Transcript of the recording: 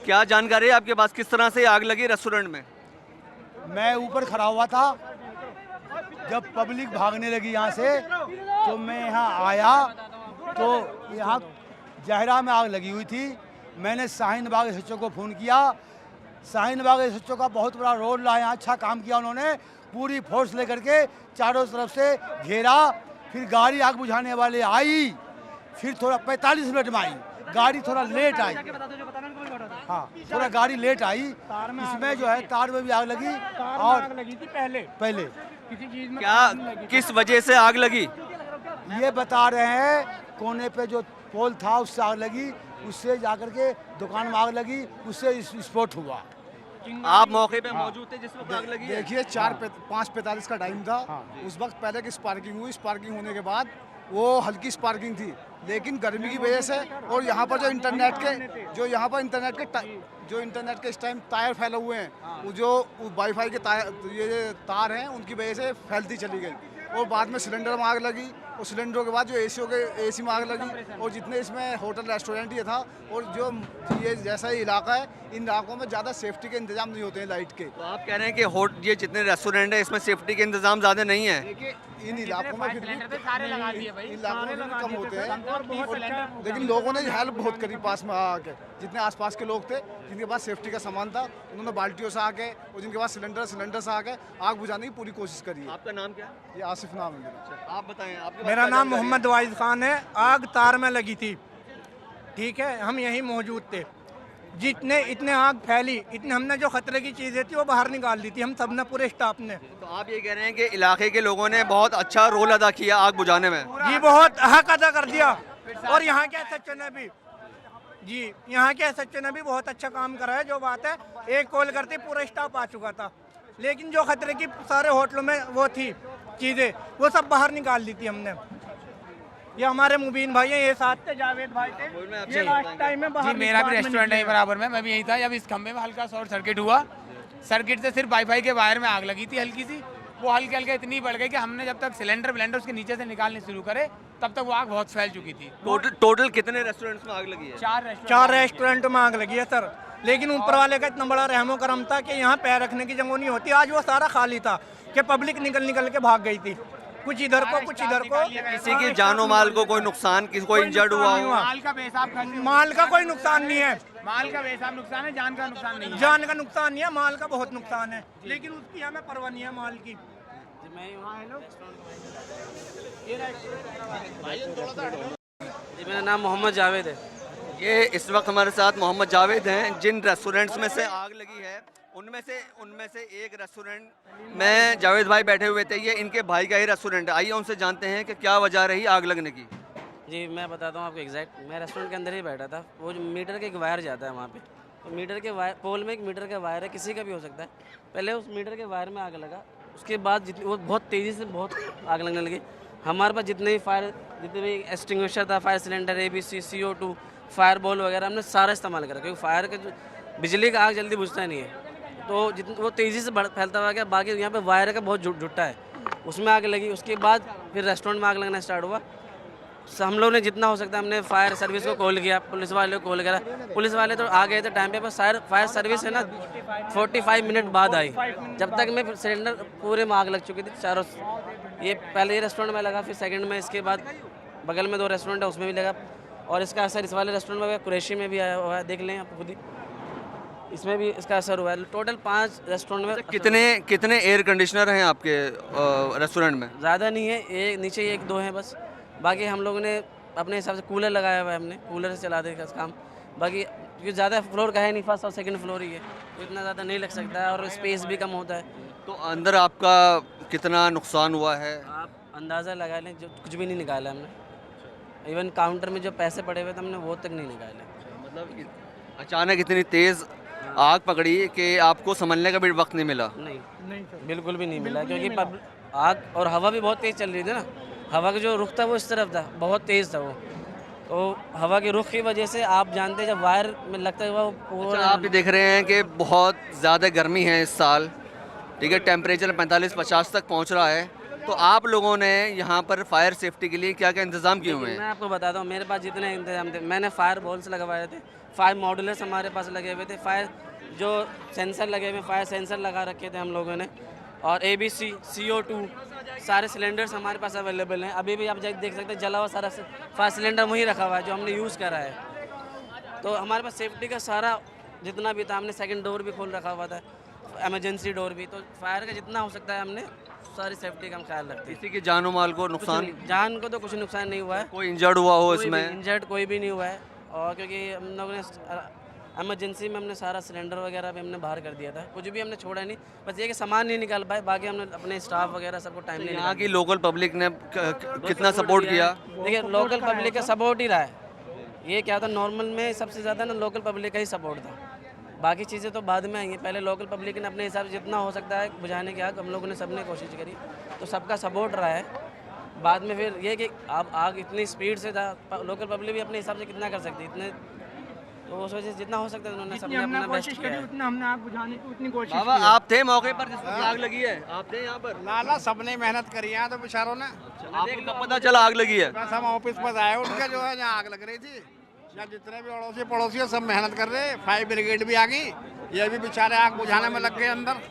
क्या जानकारी है आपके पास, किस तरह से आग लगी रेस्टोरेंट में? मैं ऊपर खड़ा हुआ था, जब पब्लिक भागने लगी यहाँ से तो मैं यहाँ आया तो यहाँ जहरा में आग लगी हुई थी। मैंने शाहीन बाग एसएचओ को फ़ोन किया। शाहीन बाग एसएचओ का बहुत बड़ा रोल रहा, यहाँ अच्छा काम किया उन्होंने। पूरी फोर्स लेकर के चारों तरफ से घेरा, फिर गाड़ी आग बुझाने वाले आई, फिर थोड़ा 45 मिनट में आई गाड़ी, थोड़ा लेट आई। हाँ, थोड़ा गाड़ी लेट आई। इसमें जो है तार में भी आग लगी और आग लगी थी पहले किसी चीज में क्या किस वजह से आग लगी? ये बता रहे हैं कोने पे जो पोल था उससे आग लगी, उससे जाकर के दुकान में आग लगी, उससे विस्फोट हुआ। आप मौके पे मौजूद थे जिस वक्त आग लगी है? देखिए 5:45 का टाइम था। उस वक्त पहले की स्पार्किंग हुई, स्पार्किंग होने के बाद वो हल्की स्पार्किंग थी, लेकिन गर्मी की वजह से और यहाँ पर जो इंटरनेट के इस टाइम टायर फैले हुए हैं, वो जो वाईफाई के ये तार हैं उनकी वजह से फैलती चली गई और बाद में सिलेंडर में आग लगी और सिलेंडरों के बाद जो एसी में आग लगी और जितने इसमें होटल रेस्टोरेंट ये था और जो ये जैसा ही इलाका है, इन इलाकों में ज़्यादा सेफ्टी के इंतजाम नहीं होते हैं लाइट के। तो आप कह रहे हैं कि ये जितने रेस्टोरेंट है इसमें सेफ्टी के इंतजाम ज़्यादा नहीं है? देखिए इन इलाकों में फिर भी इलाकों में भी कम होते हैं, लेकिन लोगों ने हेल्प बहुत करी पास में आके। जितने आसपास के लोग थे जिनके पास सेफ्टी का सामान था, उन्होंने बाल्टियों से आके और जिनके पास सिलेंडर से आके आग बुझाने की पूरी कोशिश करी है। आपका नाम क्या है? ये आसिफ नाम है मेरा। आप बताएं, आपके पास मेरा क्या नाम जानकारी मोहम्मद वाइज खान है। आग तार में लगी थी, ठीक है, हम यहीं मौजूद थे। जितने इतने आग फैली, इतने हमने जो खतरे की चीज़ें थी वो बाहर निकाल दी थी, हम सब ने, पूरे स्टाफ ने। है? तो आप ये कह रहे हैं कि इलाके के लोगों ने बहुत अच्छा रोल अदा किया आग बुझाने में? जी बहुत हक अदा कर दिया। और यहाँ के एसएचओ ने भी, जी यहाँ के एसएचओ ने भी बहुत अच्छा काम करा है। जो बात है, एक कॉल करते पूरा स्टाफ आ चुका था, लेकिन जो खतरे की सारे होटलों में वो थी चीज़ें, वो सब बाहर निकाल दी थी हमने। ये हमारे मुबीन भाई हैं, ये साथ थे, जावेद भाई थे, ये लास्ट टाइम में बाहर जी मेरा भी रेस्टोरेंट है बराबर में, मैं भी यही था जब इस खंभे में हल्का शॉर्ट सर्किट हुआ। सर्किट से सिर्फ वाईफाई के वायर में आग लगी थी हल्की सी, वो हल्के हल्के इतनी बढ़ गई कि हमने जब तक सिलेंडर उसके नीचे से निकालने शुरू करे तब तक वो आग बहुत फैल चुकी थी। टोटल कितने रेस्टोरेंट्स में आग लगी है? 4 रेस्टोरेंटों में आग लगी है सर, लेकिन ऊपर वाले का इतना बड़ा रहमो करम था कि यहाँ पैर रखने की जगह नहीं होती। आज वो सारा खाली था कि पब्लिक निकल के भाग गई थी, कुछ इधर को कुछ इधर को। किसी की जानो माल को कोई नुकसान, किसी कोई इंजर्ड हुआ हो? माल का बेहिसाब माल का कोई नुकसान नहीं है, माल का बेहिसाब नुकसान है, जान का नुकसान नहीं है। जान का नुकसान नहीं है, माल का बहुत नुकसान है, लेकिन उसकी हमें परवाह नहीं है माल की। जी मेरा नाम मोहम्मद जावेद है। ये इस वक्त हमारे साथ मोहम्मद जावेद हैं। जिन रेस्टोरेंट्स में से आग लगी है उनमें से एक रेस्टोरेंट में जावेद भाई बैठे हुए थे। ये इनके भाई का ही रेस्टोरेंट है। आइए उनसे जानते हैं कि क्या वजह रही आग लगने की। जी मैं बताता हूँ आपको एग्जैक्ट। मैं रेस्टोरेंट के अंदर ही बैठा था। वो जो मीटर के एक वायर जाता है वहाँ पे, तो मीटर के वायर, पोल में एक मीटर का वायर है, किसी का भी हो सकता है। पहले उस मीटर के वायर में आग लगा, उसके बाद वो बहुत तेज़ी से बहुत आग लगने लगी। हमारे पास जितने भी एक्सटिंग्विशर था, fire cylinder, ABC, CO2, fire ball वगैरह, हमने सारा इस्तेमाल करा, क्योंकि फायर का जो बिजली का आग जल्दी बुझता नहीं है, तो वो तेज़ी से फैलता हुआ गया। बाकी यहाँ पे वायर का बहुत जुट्टा है, उसमें आग लगी। उसके बाद फिर रेस्टोरेंट में आग लगना स्टार्ट हुआ। हम लोग ने जितना हो सकता है हमने फायर सर्विस को कॉल किया, पुलिस वाले को कॉल करा। पुलिस वाले तो आ गए थे टाइम पे, पर फायर सर्विस है ना 45 मिनट बाद आई। जब तक मैं सिलेंडर पूरे में आग लग चुकी थी चारों। ये पहले ये रेस्टोरेंट में लगा, फिर सेकंड में, इसके बाद बगल में 2 रेस्टोरेंट है उसमें भी लगा, और इसका असर इस वाले रेस्टोरेंट में कुरैशी में भी आया हुआ है, देख लें आप खुद ही, इसमें भी इसका असर हुआ है। टोटल 5 रेस्टोरेंट में। कितने एयर कंडीशनर हैं आपके रेस्टोरेंट में? ज़्यादा नहीं है, एक नीचे 1-2 हैं बस। बाकी हम लोगों ने अपने हिसाब से कूलर लगाया हुआ है, हमने कूलर से चला देगा काम। बाकी क्योंकि ज़्यादा फ्लोर का है नहीं, फर्स्ट और सेकंड फ्लोर ही है, तो इतना ज़्यादा नहीं लग सकता है और स्पेस भी कम होता है। तो अंदर आपका कितना नुकसान हुआ है? आप अंदाज़ा लगा लें, जो कुछ भी नहीं निकाला हमने। इवन काउंटर में जो पैसे पड़े हुए थे हमने वो तक नहीं निकाले। मतलब अचानक इतनी तेज़ आग पकड़ी कि आपको संभलने का भी वक्त नहीं मिला? नहीं बिल्कुल भी नहीं मिला, क्योंकि आग और हवा भी बहुत तेज़ चल रही थी ना। हवा का जो रुख था वो इस तरफ था, बहुत तेज़ था वो, तो हवा के रुख की वजह से आप जानते हैं जब वायर में लगता है वो पूरा। आप भी देख रहे हैं कि बहुत ज़्यादा गर्मी है इस साल, ठीक है, टेम्परेचर 45-50 तक पहुंच रहा है। तो आप लोगों ने यहाँ पर फायर सेफ्टी के लिए क्या क्या इंतज़ाम किए हुए हैं? मैं आपको बताता हूँ, मेरे पास जितने इंतजाम थे, मैंने फायर बॉल्स लगवाए थे, फायर मॉड्यूलर्स हमारे पास लगे हुए थे, फायर जो सेंसर लगे हुए, फायर सेंसर लगा रखे थे हम लोगों ने, और ABC, CO2 सारे सिलेंडर्स हमारे पास अवेलेबल हैं। अभी भी आप देख सकते हैं जला हुआ सारा फायर सिलेंडर वहीं रखा हुआ है जो हमने यूज़ करा है। तो हमारे पास सेफ्टी का सारा जितना भी था, हमने सेकंड डोर भी खोल रखा हुआ था, इमरजेंसी डोर भी। तो फायर का जितना हो सकता है हमने सारी सेफ्टी का हम ख्याल रखते हैं। किसी की जानो माल को नुकसान, जान को तो कुछ नुकसान नहीं हुआ है, कोई इंजर्ड हुआ हो इसमें? इंजर्ड कोई भी नहीं हुआ है। और क्योंकि हम लोगों ने इमरजेंसी में हमने सारा सिलेंडर वगैरह भी हमने बाहर कर दिया था, कुछ भी हमने छोड़ा नहीं, बस ये कि सामान नहीं निकाल पाए, बाकी हमने अपने स्टाफ वगैरह सबको टाइम नहीं यहाँ की लोकल पब्लिक ने कितना सपोर्ट किया? देखिए लोकल पब्लिक का सपोर्ट ही रहा है। ये क्या था, नॉर्मल में सबसे ज़्यादा ना लोकल पब्लिक का ही सपोर्ट था, बाकी चीज़ें तो बाद में आई हैं। पहले लोकल पब्लिक ने अपने हिसाब से जितना हो सकता है बुझाने की आग हम लोगों ने सबने कोशिश करी, तो सबका सपोर्ट रहा है। बाद में फिर ये कि अब आग इतनी स्पीड से था, लोकल पब्लिक भी अपने हिसाब से कितना कर सकती इतने, तो उस वजह से जितना हो सकता है उन्होंने सबने अपना बेस्ट किया है। उतना हमने आग बुझाने की उतनी कोशिश बाबा आप थे मौके पर जिस वक्त आग लगी है? आप थे यहाँ पर? ना सबने मेहनत करी है तो बेचारों ने। आपको कब पता चला आग लगी है? बस हम ऑफिस पर आए उनके जो है यहाँ आग लग रही थी, यहाँ जितने भी अड़ोसी पड़ोसी हैं सब मेहनत कर रहे, फायर ब्रिगेड भी आ गई, ये भी बेचारे आग बुझाने में लग गए अंदर।